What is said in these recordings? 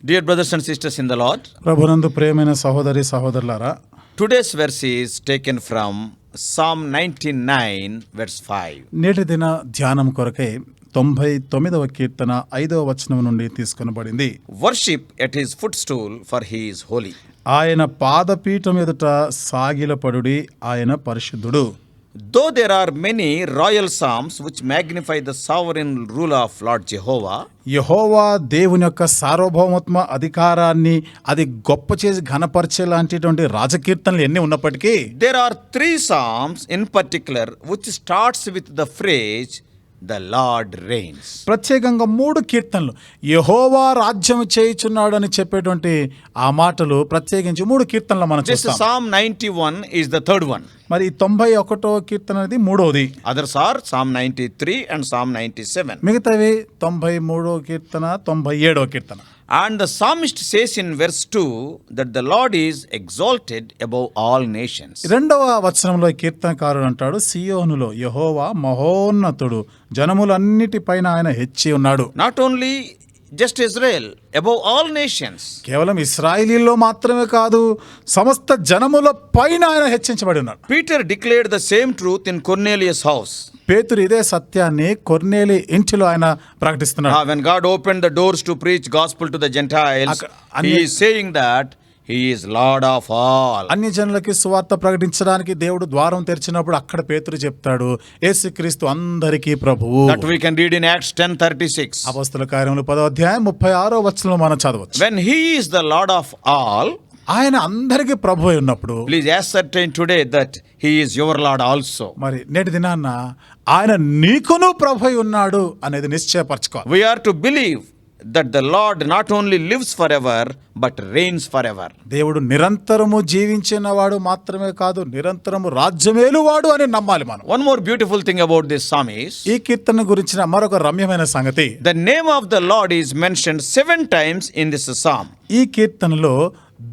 Dear brothers and sisters in the Lord, ప్రభునందు ప్రియమైన సహోదరి సహోదరులారా, today's verse is taken from Psalm 99 verse 5. నేటి దిన ధ్యానం కొరకై 99వ కీర్తన 5వ వచనం నుండి తీసుకొనబడింది. Worship at his footstool, for he is holy. ఆయన పాదపీఠం ఎదుట సాగిలపడుడి, ఆయన పరిశుద్ధుడు. Though there are many royal psalms which magnify the sovereign rule of Lord Jehovah, యెహోవా దేవుని యొక్క సార్వభౌమత్వ అధికారాన్ని అది గొప్ప చేసి ఘనపరిచే లాంటిటువంటి రాజకీర్తనలు ఎన్ని ఉన్నప్పటికీ, there are 3 psalms in particular which starts with the phrase the Lord reigns. ప్రత్యేకంగా 3 కీర్తనలు యెహోవా రాజ్యం చేయుచున్నాడు అని చెప్పేటువంటి ఆ మాటలు ప్రత్యేకించి 3 కీర్తనలు మనం This చూస్తాం. Psalm 91 is the third one. మరి 91వ కీర్తన అనేది 3వది. Others are Psalm 93 and Psalm 97. మిగతావి 93వ కీర్తన, 97వ కీర్తన. And the psalmist says in verse 2 that the Lord is exalted above all nations. 2వ వచనంలో ఈ కీర్తనకారుడు అంటాడు, సియోనులో యెహోవా మహోన్నతుడు, జనములన్నిటిపైన ఆయన హెచ్చి ఉన్నాడు. Not only just Israel, above all nations. కేవలం ఇశ్రాయేలీల్లో మాత్రమే కాదు, సమస్త జనముల పైన ఆయన హెచ్చించబడి ఉన్నాడు. Peter declared the same truth in Cornelius' house. పేతురు ఇదే సత్యాన్ని కొర్నేలి ఇంటిలో ఆయన ప్రకటిస్తున్నాడు. When God opened the doors to preach gospel to the Gentiles, he is saying that he is Lord of all. అన్య జనులకి సువార్త ప్రకటించడానికి దేవుడు ద్వారం తెరిచినప్పుడు అక్కడ పేతురు చెప్తాడు, యేసుక్రీస్తు అందరికీ ప్రభువు. That we can read in Acts 10:36. అపొస్తలుల కార్యములు 10వ అధ్యాయం 36వ వచనంలో మనం చదవచ్చు. When he is the Lord of all, ఆయన అందరికీ ప్రభు అయి ఉన్నప్పుడు, please ascertain today that he is your Lord also. మరి నేటి దినాన్న ఆయన నీకును ప్రభు అయి ఉన్నాడు అనేది నిశ్చయపరచుకోవాలి. We are to believe that the Lord not only lives forever but reigns forever. దేవుడు నిరంతరము జీవించినవాడు మాత్రమే కాదు, నిరంతరము రాజ్యమేలువాడు అని నమ్మాలి మనం. One more beautiful thing about this psalm is ఈ కీర్తన గురించిన మరొక రమ్యమైన సంగతి, the name of the Lord is mentioned 7 times in this psalm. ఈ కీర్తనలో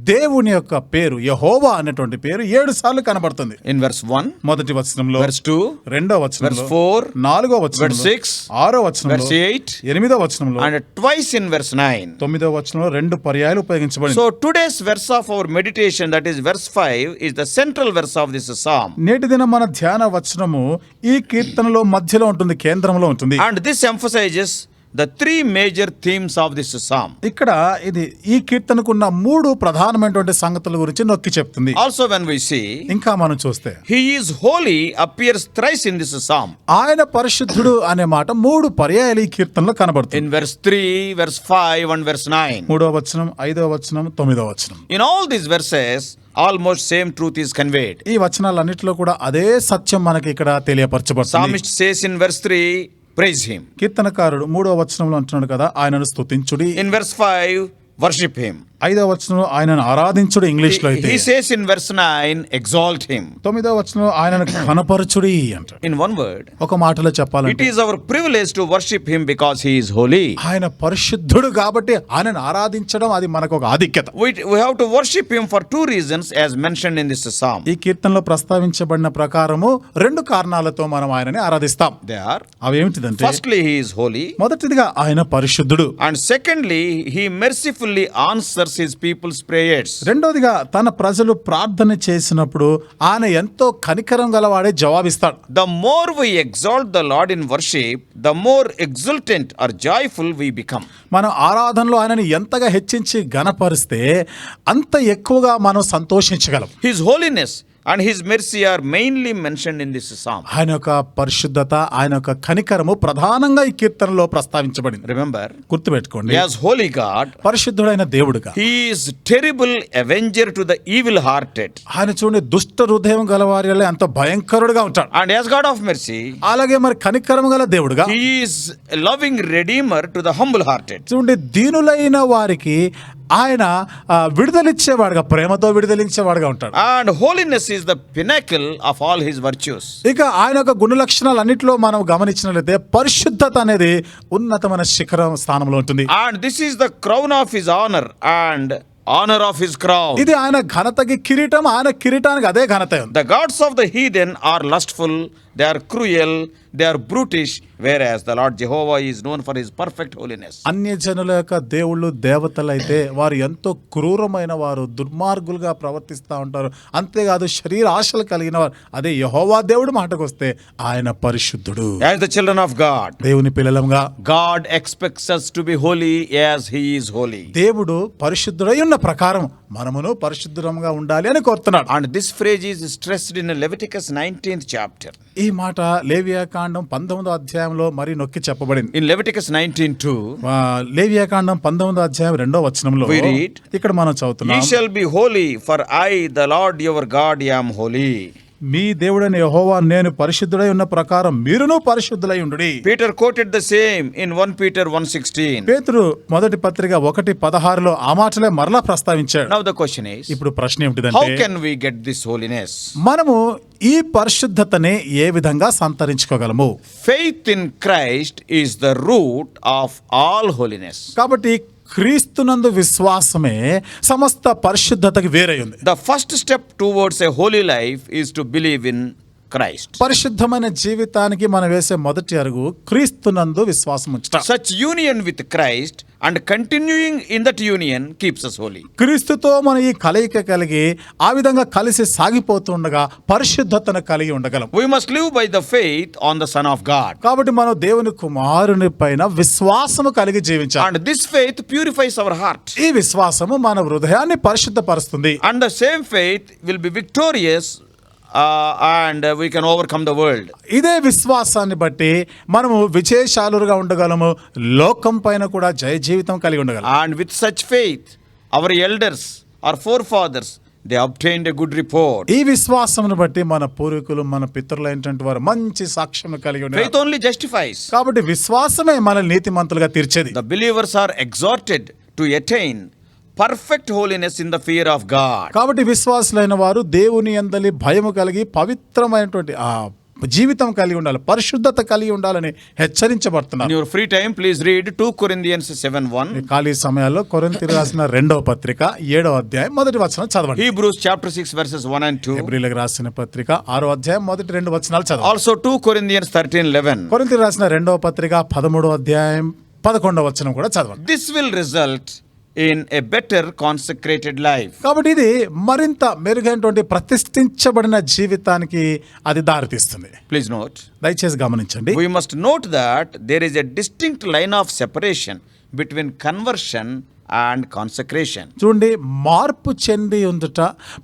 దేవుని యొక్క పేరు యెహోవా అనేటువంటి పేరు 7 సార్లు కనబడుతుంది. In verse 1, మొదటి వచనంలో, verse 2, రెండవ వచనంలో, verse 4, నాలుగవ వచనంలో, verse 6, ఆరవ వచనంలో, verse 8, ఎనిమిదవ వచనంలో, and twice in verse 9. 9వ వచనంలో 2 పర్యాయాలు ఉపయోగించబడింది. So today's verse of our meditation, that is verse 5, is the central verse of this psalm. నేటి దిన మన ధ్యాన వచనము ఈ కీర్తనలో మధ్యలో ఉంటుంది, కేంద్రంలో ఉంటుంది. And this emphasizes the 3 major themes of this psalm. ఇక్కడ ఇది ఈ కీర్తనకున్న 3 ప్రధానమైనటువంటి సంగతుల గురించి నొక్కి చెప్తుంది. Also when we see ఇంకా మనం చూస్తే he is holy appears thrice in this psalm. ఆయన పరిశుద్ధుడు అనే మాట 3 పర్యాయాలు ఈ కీర్తనలో కనబడుతుంది. In verse 3, verse 5 and verse 9. 3వ వచనం, 5వ వచనం, 9వ వచనం. In all these verses almost same truth is conveyed. ఈ వచనాలన్నిటిలో కూడా అదే సత్యం మనకి ఇక్కడ తెలియపరచబడుతుంది. Psalmist says in verse 3, praise him. కీర్తనకారుడు 3వ వచనంలో అంటున్నాడు కదా, ఆయనను స్తుతించుడి. In verse 5, worship him. 5వ వచనంలో ఆయనను ఆరాధించుడు ఇంగ్లీష్ లో అయితే. He says in verse 9, exalt him. 9వ వచనంలో ఆయనను కనపరచుడి అంటాడు. In one word, ఒక మాటలో it చెప్పాలంటే is our privilege to worship him because he is holy. ఆయన పరిశుద్ధుడు కాబట్టి ఆయనను ఆరాధించడం అది మనకు ఒక ఆధిక్యత. We have to worship him for 2 reasons as mentioned in this psalm. ఈ కీర్తనలో ప్రస్తావించబడిన ప్రకారము 2 కారణాలతో మనం ఆయనని ఆరాధిస్తాం. They are, అవేమిటిదంటే, firstly he is holy, మొదటిదిగా ఆయన పరిశుద్ధుడు, and secondly he mercifully answers his people's prayers. రెండోదిగా తన ప్రజలు ప్రార్థన చేసినప్పుడు ఆయన ఎంతో కనికరం గలవాడే జవాబిస్తాడు. The more we exalt the Lord in worship, the more exultant or joyful we become. మనం ఆరాధనలో ఆయనని ఎంతగా హెచ్చించి ఘనపరిస్తే అంత ఎక్కువగా మనం సంతోషించగలం. His holiness and his mercy are mainly mentioned in this psalm. ఆయన యొక్క పరిశుద్ధత, ఆయన యొక్క కనికరము ప్రధానంగా ఈ కీర్తనలో ప్రస్తావించబడింది. Remember, గుర్తుపెట్టుకోండి, as holy God, పరిశుద్ధుడైన దేవుడుగా he is terrible avenger to the evil hearted. ఆయన చూడండి దుష్ట హృదయం గలవారి ఎంతో భయంకరుడుగా ఉంటాడు. And as God of mercy, అలాగే మరి కనికరం గల దేవుడుగా he is a loving redeemer to the humble hearted. చూడండి, దీనులైన వారికి ఆయన విడుదలిచ్చేవాడుగా, ప్రేమతో విడుదలించేవాడుగా ఉంటాడు. And holiness is the pinnacle of all his virtues. ఇక ఆయన యొక్క గుణ లక్షణాలన్నింటిలో మనం గమనించినట్లయితే పరిశుద్ధత అనేది ఉన్నతమైన శిఖరం స్థానంలో ఉంటుంది. And this is the crown of his honor and honor of his crown. ఇది ఆయన ఘనతకి కిరీటం, ఆయన కిరీటానికి అదే ఘనత ఉంది. The gods of the heathen are lustful they are cruel, they are brutish, whereas the Lord Jehovah is known for his perfect holiness. అన్యజనుల యొక్క దేవుళ్ళు దేవతలైతే వారు ఎంతో క్రూరమైన వారు, దుర్మార్గులుగా ప్రవర్తిస్తూ ఉంటారు. అంతేకాదు శరీర ఆశలు కలిగిన వారు. అదే యెహోవా దేవుడు మాటకు వస్తే ఆయన పరిశుద్ధుడు. As the children of God, దేవుని పిల్లలంగా God expects us to be holy as he is holy. దేవుడు పరిశుద్ధుడై ఉన్న ప్రకారం మనమును పరిశుద్ధంగా ఉండాలి అని కోరుతున్నాడు. And this phrase is stressed in Leviticus 19th chapter. ఈ మాట లేవియాకాండం 19వ అధ్యాయంలో మరి నొక్కి చెప్పబడింది. In Leviticus 19:2, లేవియాకాండం 19వ అధ్యాయం 2వ వచనంలో we read, ఇక్కడ మనం ye చదువుతున్నాం, shall be holy, for I, the Lord your God, am holy. మీ దేవుడైన యెహోవా నేను పరిశుద్ధుడై ఉన్న ప్రకారం మీరును పరిశుద్ధులై ఉండుడి. Peter quoted the same in 1 Peter 1:16. పేతురు మొదటి పత్రిక 1:16లో ఆ మాటలే మరలా ప్రస్తావించాడు. Now the question is, ఇప్పుడు ప్రశ్న how ఏమిటిదంటే, can we get this holiness? మనము ఈ పరిశుద్ధతని ఏ విధంగా సంతరించుకోగలము? Faith in Christ is the root of all holiness. కాబట్టి క్రీస్తునందు విశ్వాసమే సమస్త పరిశుద్ధతకి వేరై ఉంది. The first step towards a holy life is to believe in Christ. పరిశుద్ధమైన జీవితానికి మనం వేసే మొదటి అడుగు క్రీస్తునందు విశ్వాసం ఉంచుట. Such union with Christ and continuing in that union keeps us holy. క్రీస్తుతో మనం ఈ కలయిక కలిగి ఆ విధంగా కలిసి సాగిపోతుండగా పరిశుద్ధతను కలిగి ఉండగలం. We must live by the faith on the Son of God. కాబట్టి మనం దేవుని కుమారుని పైన విశ్వాసము కలిగి జీవించాలి. And this faith purifies our heart. ఈ విశ్వాసము మన హృదయాన్ని పరిశుద్ధపరుస్తుంది. And the same faith will be victorious and we can overcome the world. ఇదే విశ్వాసాన్ని బట్టి మనము విజయశాలురుగా ఉండగలము, లోకం పైన కూడా జయ జీవితం కలిగి ఉండగలం. And with such faith, our elders, our forefathers, they obtained a good report. ఈ విశ్వాసమును బట్టి మన పూర్వీకులు, మన పితరులైనటువంటి వారు మంచి సాక్ష్యం కలిగి ఉన్నారు. Faith only justifies. కాబట్టి విశ్వాసమే మనల్ని నీతిమంతులుగా తీర్చేది. The believers are exhorted to attain perfect holiness in the fear of God. కాబట్టి విశ్వాసులైన వారు దేవుని యందలి భయము కలిగి పవిత్రమైనటువంటి ఆ జీవితం కలిగి ఉండాలి, పరిశుద్ధత కలిగి ఉండాలని In హెచ్చరించబడుతున్నారు. your free time, please read 2 Corinthians 7:1. ఖాళీ సమయాల్లో కొరింథీయులకు రాసిన 2వ పత్రిక 7వ అధ్యాయం మొదటి వచనం చదవండి. Hebrews chapter 6 verses 1 and 2. హెబ్రీయులకు రాసిన పత్రిక 6వ అధ్యాయం మొదటి 2 వచనాలు చదవండి. Also 2 Corinthians 13:11. కొరింథీయులకు రాసిన 2వ పత్రిక 13వ అధ్యాయం 11వ వచనం కూడా చదవండి. This will result in a better consecrated life. కాబట్టి ఇది మరింత మెరుగైనటువంటి ప్రతిష్ఠించబడిన జీవితానికి అది దారితీస్తుంది. Please note, దయచేసి గమనించండి. we must note that there is a distinct line of separation between conversion and consecration. చూడండి, మార్పు చెంది ఉండుట,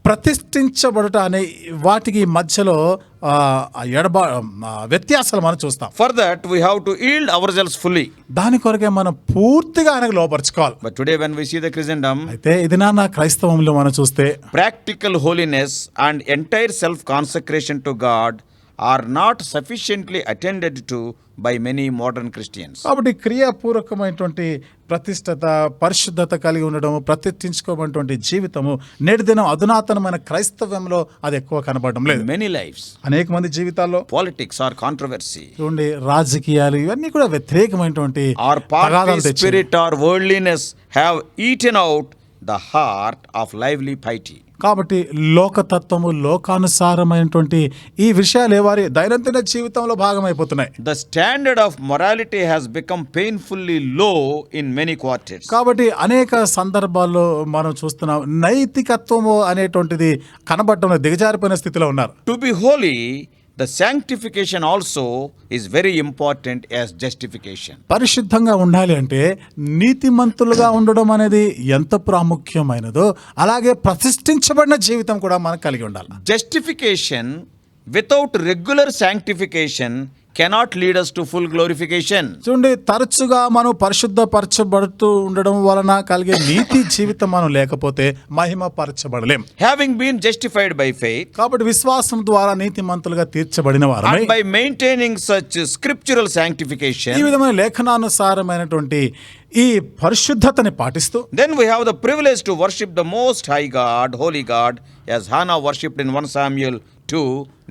ప్రతిష్ఠించబడుట అనే వాటికి మధ్యలో వ్యత్యాసాలు మనం చూస్తాం. For that, we have to yield ourselves fully. దాని కొరకే మనం పూర్తిగా ఆయనకు లోపరుచుకోవాలి. But today when we see the Christendom, అయితే ఇది నా క్రైస్తవంలో మనం చూస్తే practical holiness and entire self-consecration to God are not sufficiently attended to by many modern Christians. కాబట్టి క్రియాపూర్వకమైనటువంటి ప్రతిష్టత, పరిశుద్ధత కలిగి ఉండడం, ప్రతిష్ఠించుకోబడినటువంటి జీవితము నేటి దినం అధునాతనమైన క్రైస్తవ్యంలో అది ఎక్కువ కనబడడం లేదు. Many lives, అనేక మంది జీవితాల్లో politics or controversy, చూడండి, రాజకీయాలు ఇవన్నీ కూడా వ్యతిరేకమైనటువంటి or తగాదాలు party తెచ్చి spirit or worldliness have eaten out the heart of lively piety. కాబట్టి లోకతత్వము, లోకానుసారమైనటువంటి ఈ విషయాలు వారి దైనందిన జీవితంలో భాగమైపోతున్నాయి. The standard of morality has become painfully low in many quarters. కాబట్టి అనేక సందర్భాల్లో మనం చూస్తున్నాం, నైతికత్వము అనేటువంటిది కనబడటంలో దిగజారిపోయిన స్థితిలో ఉన్నారు. To be holy, the sanctification also is very important as justification. పరిశుద్ధంగా ఉండాలి అంటే నీతిమంతులుగా ఉండడం అనేది ఎంత ప్రాముఖ్యమైనదో అలాగే ప్రతిష్ఠించబడిన జీవితం కూడా మనం కలిగి ఉండాలి. Justification without regular sanctification cannot lead us to full glorification. చూడండి, తరచుగా మనం పరిశుద్ధపరచబడుతూ ఉండడం వలన కలిగే నీతి జీవితం మనం లేకపోతే మహిమ పరచబడలేం. Having been justified by faith, కాబట్టి విశ్వాసం ద్వారా నీతిమంతులుగా తీర్చబడిన వారమై and by maintaining such scriptural ఈ sanctification, విధమైన లేఖనానుసారమైనటువంటి ఈ పరిశుద్ధతని పాటిస్తూ then we have the privilege to worship the most high God, holy God, as Hannah worshipped in 1 Samuel 2,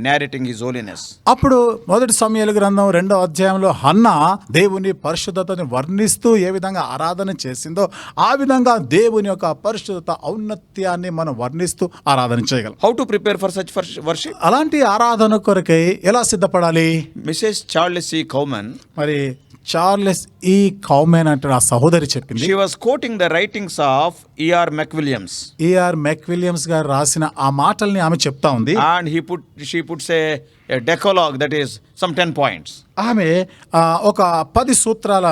narrating his holiness. అప్పుడు మొదటి సమూయేలు గ్రంథం 2వ అధ్యాయంలో హన్నా దేవుని పరిశుద్ధతని వర్ణిస్తూ ఏ విధంగా ఆరాధన చేసిందో ఆ విధంగా దేవుని యొక్క పరిశుద్ధత ఔన్నత్యాన్ని మనం వర్ణిస్తూ ఆరాధన చేయగలం. How to prepare for such worship? అలాంటి ఆరాధన కొరకై ఎలా సిద్ధపడాలి? Mrs. Charles C. Cowman, మరి చార్లెస్ ఈ కౌమెన్ అంటే ఆ సహోదరి చెప్పింది. she was quoting the writings of E.R. McWilliams. E R McWilliams గారు రాసిన ఆ మాటల్ని ఆమె చెప్తా ఉంది. And she puts a decalogue, that is some 10 points. ఆమె ఒక 10 సూత్రాల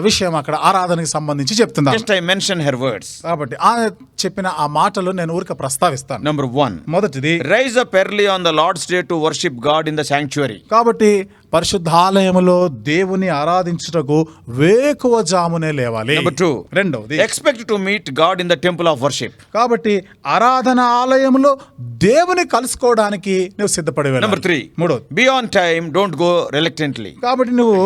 విషయం అక్కడ ఆరాధనకి సంబంధించి చెప్తుంది. Just I mention her words. కాబట్టి ఆమె చెప్పిన ఆ మాటలు నేను ఊరిక ప్రస్తావిస్తాను. Number 1. మొదటిది, Rise up early on the Lord's day to worship God in the sanctuary. కాబట్టి పరిశుద్ధాలయములో దేవుని ఆరాధించుటకు వేకువజామునే లేవాలి. Number 2. రెండవది, Expect to meet God in the temple of worship. కాబట్టి ఆరాధన ఆలయంలో దేవుని కలుసుకోవడానికి నువ్వు సిద్ధపడి వెళ్ళాలి. Number 3. మూడవది, Be on time, don't go reluctantly. కాబట్టి నువ్వు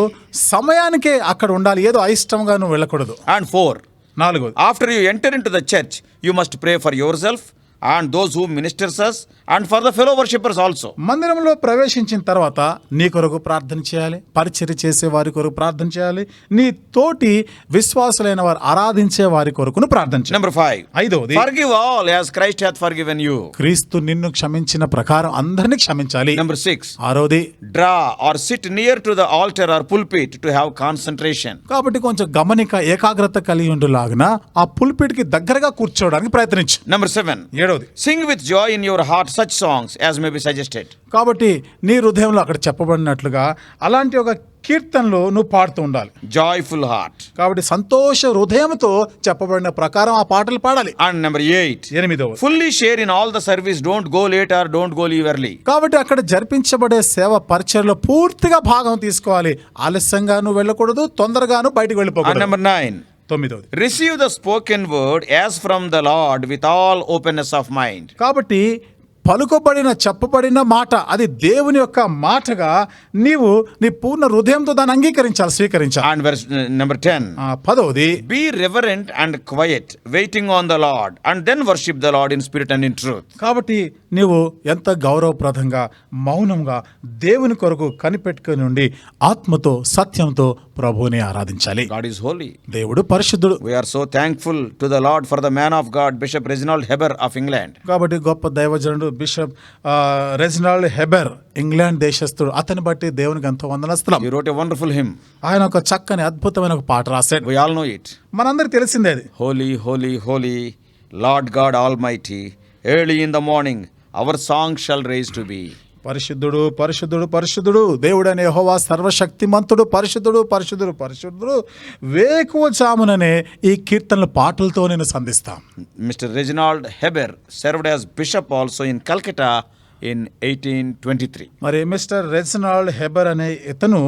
సమయానికే అక్కడ ఉండాలి, ఏదో అయిష్టంగా నువ్వు వెళ్ళకూడదు. And 4. నాలుగోది, After you enter into the church, you must pray for yourself and those who ministers us and for the fellow worshippers also. మందిరంలో ప్రవేశించిన తర్వాత నీ కొరకు ప్రార్థన చేయాలి, పరిచర్య చేసే వారి కొరకు ప్రార్థన చేయాలి, నీ తోటి విశ్వాసులైన వారు ఆరాధించే వారి కొరకును ప్రార్థన చేయాలి. Number 5. ఐదవది, Forgive all as Christ hath forgiven you. క్రీస్తు నిన్ను క్షమించిన ప్రకారం అందరినీ క్షమించాలి. Number 6. ఆరోది, Draw or sit near to the altar or pulpit to have concentration. కాబట్టి కొంచెం గమనిక ఏకాగ్రత కలిగి ఉండులాగున ఆ పుల్పిట్ కి దగ్గరగా కూర్చోవడానికి ప్రయత్నించు. Number 7. ఏడవది, Sing with joy in your heart such songs as may be suggested. కాబట్టి నీ హృదయంలో అక్కడ చెప్పబడినట్లుగా అలాంటి ఒక కీర్తనలు నువ్వు పాడుతూ ఉండాలి. Joyful heart. కాబట్టి సంతోష హృదయంతో చెప్పబడిన ప్రకారం ఆ పాటలు పాడాలి. And number 8. ఎనిమిదవది, Fully share in all the service. Don't go late or don't go leave early. కాబట్టి అక్కడ జరిపించబడే సేవ పరిచర్యలో పూర్తిగా భాగం తీసుకోవాలి. ఆలస్యంగా నువ్వు వెళ్ళకూడదు, తొందరగాను బయటకు And వెళ్ళిపోకూడదు. number 9. తొమ్మిదవది, Receive the spoken word as from the Lord with all openness of mind. కాబట్టి చెప్పబడిన మాట అది దేవుని యొక్క మాటగా నీవు నీ పూర్ణ హృదయంతో దాన్ని అంగీకరించాలి, స్వీకరించాలి. And verse number 10. పదవది, Be reverent and quiet, waiting on the Lord, and then worship the Lord in spirit and in truth. కాబట్టి నీవు ఎంత గౌరవప్రదంగా మౌనంగా దేవుని కొరకు కనిపెట్టుకుని ఉండి ఆత్మతో సత్యంతో ప్రభువుని ఆరాధించాలి. God is holy. దేవుడు పరిశుద్ధుడు. We are so thankful to the Lord for the man of God, Bishop Reginald Heber of England. కాబట్టి గొప్ప దైవజనుడు బిషప్ రెజినాల్డ్ హెబెర్, ఇంగ్లాండ్ దేశస్థుడు, అతని బట్టి దేవునికి ఎంతో వందనస్తులం. He wrote a wonderful hymn. ఆయన ఒక చక్కని అద్భుతమైన ఒక పాట రాశాడు. We all know it. మనందరికి తెలిసిందే అది. Holy, holy, holy, Lord God Almighty, early in the morning, our song shall raise to be. పరిశుద్ధుడు పరిశుద్ధుడు పరిశుద్ధుడు దేవుడైన యెహోవా సర్వశక్తిమంతుడు, పరిశుద్ధుడు పరిశుద్ధుడు పరిశుద్ధుడు, వేకువజాముననే ఈ కీర్తనల పాటలతో నేను సంధిస్తాం. Mr. Reginald Heber served as bishop also in Calcutta in 1823. మరి మిస్టర్ రెజినాల్డ్ హెబర్ అనే ఇతను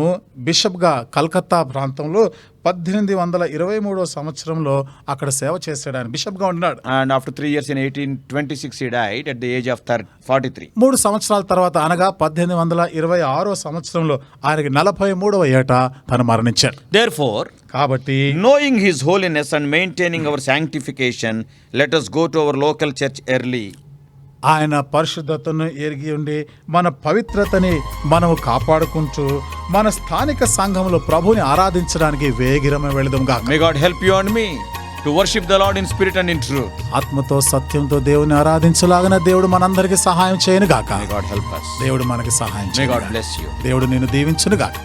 బిషప్గా కలకత్తా ప్రాంతంలో 1823 సంవత్సరంలో అక్కడ సేవ చేశాడు. ఆయన బిషప్గా ఉన్నాడు. And after 3 years in 1826 he died at the age of 43. 3 సంవత్సరాల తర్వాత అనగా 1826 సంవత్సరంలో ఆయనకి 43వ ఏట తను మరణించాడు. Therefore, కాబట్టి knowing his holiness and maintaining our sanctification, let us go to our local church early. ఆయన పరిశుద్ధతను ఎరిగి ఉండి మన పవిత్రతని మనము కాపాడుకుంటూ మన స్థానిక సంఘంలో ప్రభుని ఆరాధించడానికి వేగిరమే వెళదాంగా. May God help you and me to worship the Lord in spirit and in truth. ఆత్మతో సత్యంతో దేవుని ఆరాధించలాగన దేవుడు మనందరికీ సహాయం చేయను గాక. May God help us. దేవుడు మనకి సహాయం May చేయను God గాక. bless you. దేవుడు నిన్ను దీవించును గాక.